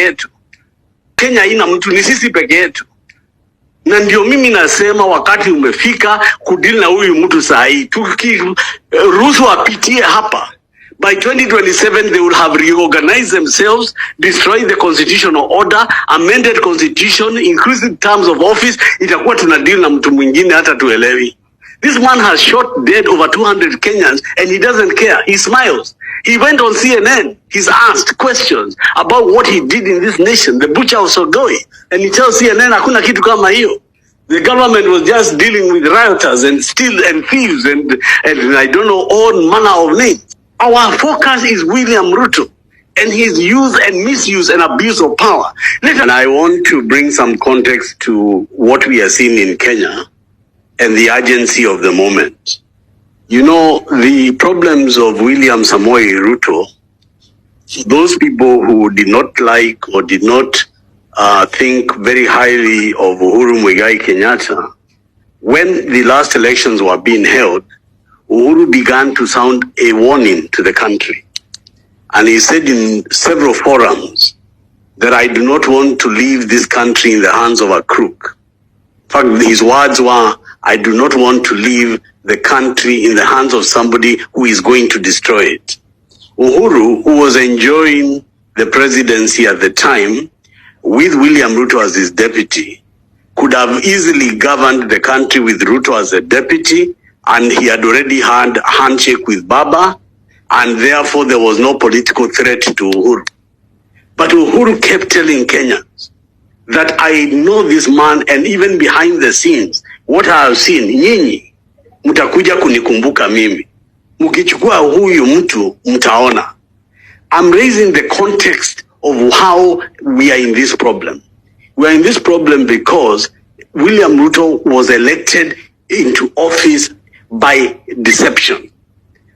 yetu. Kenya haina mtu, ni sisi peke yetu. Na ndio mimi nasema wakati umefika kudili na huyu mtu sahi. Tukiruhusu apitie hapa, by 2027 they will have reorganized themselves, destroyed the constitutional order, amended constitution, increased terms of office. Itakuwa tunadili na mtu mwingine hata tuelewi. This man has shot dead over 200 Kenyans and he doesn't care. He smiles. He went on CNN. He's asked questions about what he did in this nation, the butcher of Sogoi. And he tells CNN, hakuna kitu kama hiyo. The government was just dealing with rioters and steal and thieves and I don't know, all manner of names. Our focus is William Ruto and his use and misuse and abuse of power. And I want to bring some context to what we are seeing in Kenya and the urgency of the moment. You know, the problems of William Samoei Ruto, those people who did not like or did not think very highly of Uhuru Muigai Kenyatta, when the last elections were being held, Uhuru began to sound a warning to the country. And he said in several forums that I do not want to leave this country in the hands of a crook. In fact, his words were, I do not want to leave the country in the hands of somebody who is going to destroy it. Uhuru, who was enjoying the presidency at the time, with William Ruto as his deputy, could have easily governed the country with Ruto as a deputy, and he had already had a handshake with Baba, and therefore there was no political threat to Uhuru. But Uhuru kept telling Kenyans that I know this man, and even behind the scenes, what I have seen, nyinyi, mutakuja kunikumbuka mimi. Mukichukua huyu mtu, mtaona. I'm raising the context of how we are in this problem. We are in this problem because William Ruto was elected into office by deception.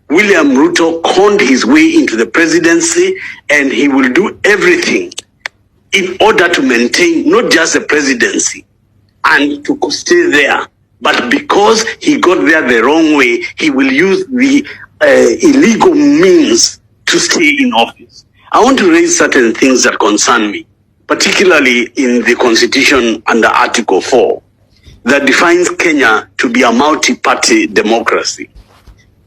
William Ruto conned his way into the presidency, and he will do everything in order to maintain not just the presidency and to stay there, but because he got there the wrong way, he will use the illegal means to stay in office. I want to raise certain things that concern me, particularly in the Constitution under Article 4, that defines Kenya to be a multi-party democracy.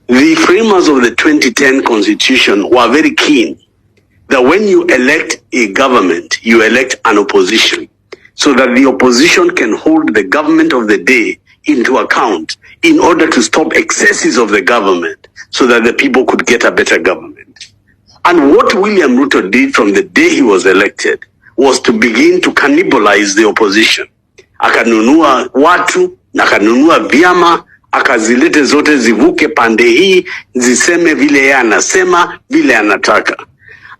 The framers of the 2010 Constitution were very keen that when you elect a government, you elect an opposition, so that the opposition can hold the government of the day into account in order to stop excesses of the government, so that the people could get a better government. And what William Ruto did from the day he was elected was to begin to cannibalize the opposition. Akanunua watu, akanunua vyama, akazilete zote zivuke pande hii, ziseme vile yeye anasema, vile anataka.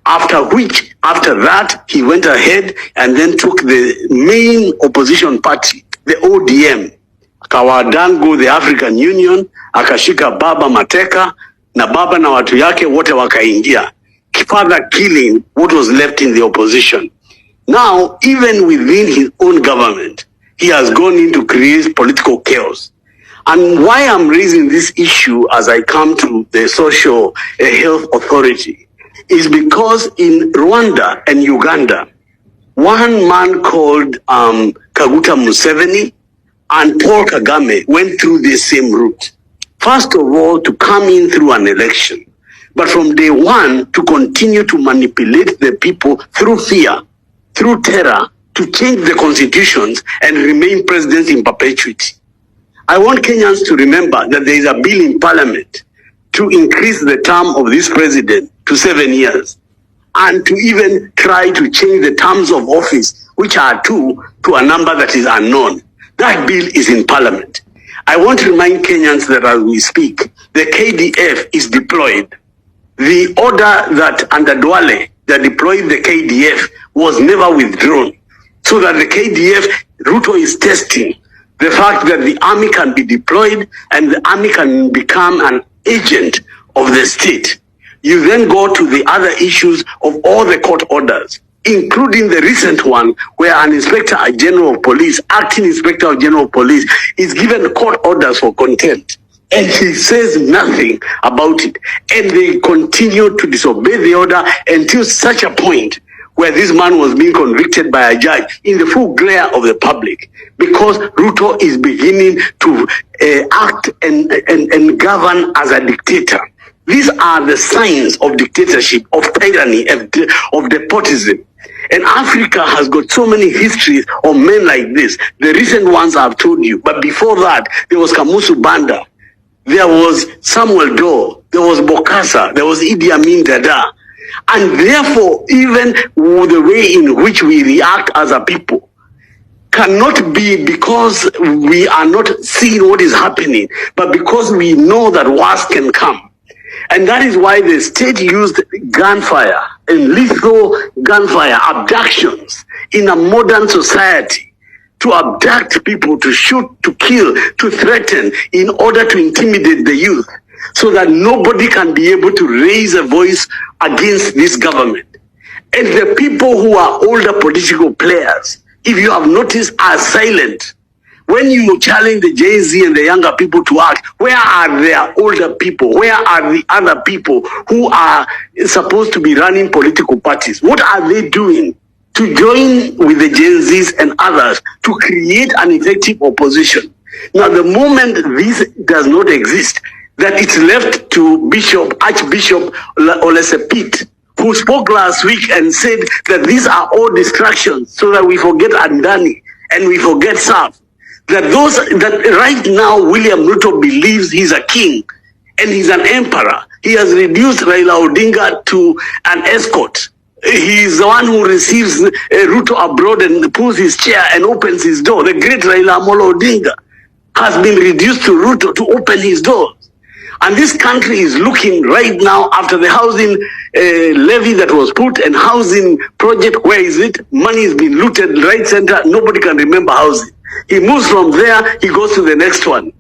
After that, he went ahead and then took the main opposition party, the ODM, akawadangu the African Union, akashika Baba mateka, na Baba na watu yake wote wakaingia, further killing what was left in the opposition. Now, even within his own government, he has gone into create political chaos. And why I'm raising this issue as I come to the social health authority is because in Rwanda and Uganda, one man called Kaguta Museveni and Paul Kagame went through the same route. First of all, to come in through an election, but from day one to continue to manipulate the people through fear, through terror, to change the constitutions and remain presidents in perpetuity. I want Kenyans to remember that there is a bill in parliament to increase the term of this president to 7 years, and to even try to change the terms of office, which are 2, to a number that is unknown. That bill is in parliament. I want to remind Kenyans that as we speak, the KDF is deployed. The order that under Duale that deployed the KDF was never withdrawn, so that the KDF, Ruto is testing the fact that the army can be deployed and the army can become an agent of the state. You then go to the other issues of all the court orders, including the recent one where an Inspector General of Police, acting Inspector General of Police, is given court orders for contempt. And he says nothing about it. And they continue to disobey the order until such a point where this man was being convicted by a judge in the full glare of the public, because Ruto is beginning to act and govern as a dictator. These are the signs of dictatorship, of tyranny, of despotism. And Africa has got so many histories of men like this. The recent ones I've told you. But before that, there was Kamuzu Banda. There was Samuel Doe. There was Bokassa. There was Idi Amin Dada. And therefore, even the way in which we react as a people cannot be because we are not seeing what is happening, but because we know that worse can come. And that is why the state used gunfire and lethal gunfire abductions in a modern society to abduct people, to shoot, to kill, to threaten in order to intimidate the youth so that nobody can be able to raise a voice against this government. And the people who are older political players, if you have noticed, are silent. When you challenge the GENZ and the younger people to act, where are their older people? Where are the other people who are supposed to be running political parties? What are they doing to join with the GENZs and others to create an effective opposition? Now, the moment this does not exist, that it's left to Archbishop Olesepit, who spoke last week and said that these are all distractions so that we forget Andani and we forget Saf. That right now William Ruto believes he's a king and he's an emperor. He has reduced Raila Odinga to an escort. He's the one who receives Ruto abroad and pulls his chair and opens his door. The great Raila Amolo Odinga has been reduced to Ruto to open his doors. And this country is looking right now after the housing levy that was put and housing project. Where is it? Money is being looted right center. Nobody can remember housing. He moves from there, he goes to the next one.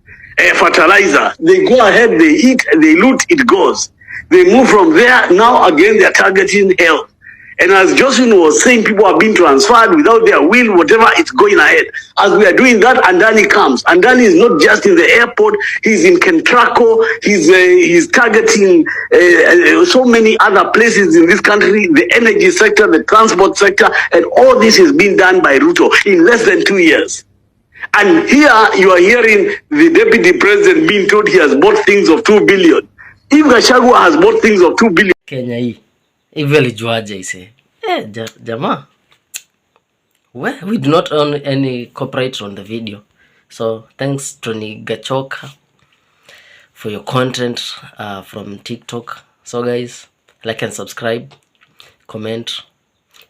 Fertilizer. They go ahead, they eat, they loot, it goes. They move from there, now again they are targeting health. And as Jocelyn was saying, people are being transferred without their will, whatever, it's going ahead. As we are doing that, Andani comes. Andani is not just in the airport, he's in Kentraco, he's targeting so many other places in this country, the energy sector, the transport sector, and all this is being done by Ruto in less than 2 years. And here you are hearing the deputy president being told he has bought things of 2 billion. If Gachagua has bought things of 2 billion. Kenya hii. Hivi alijuaje ise? Jamaa. We do not own any copyright on the video. So thanks Tony Gachoka for your content from TikTok. So guys, like and subscribe, comment,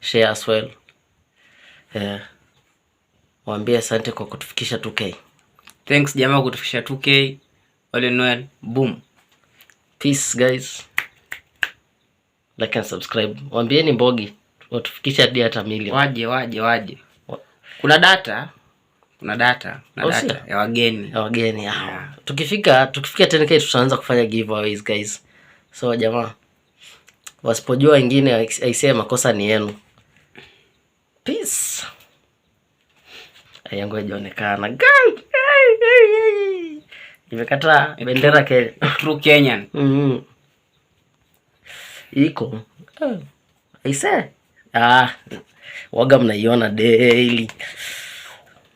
share as well. Waambie asante kwa kutufikisha 2K. Thanks jamaa kutufikisha 2K. All in all, boom. Peace guys. Like and subscribe. Waambieni Mbogi watufikisha hadi hata milioni. Waje. Kuna data ya wageni. Yeah. Tukifika 10K tutaanza kufanya giveaways guys. So jamaa, wasipojua wengine aisee makosa ni yenu. Peace. Yangu hajaonekana. Imekata bendera Kenya. True Kenyan. Iko. Aise. Waga mnaiona daily.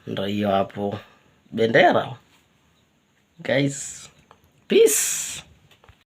Ndio hiyo hapo. Bendera. Guys. Peace.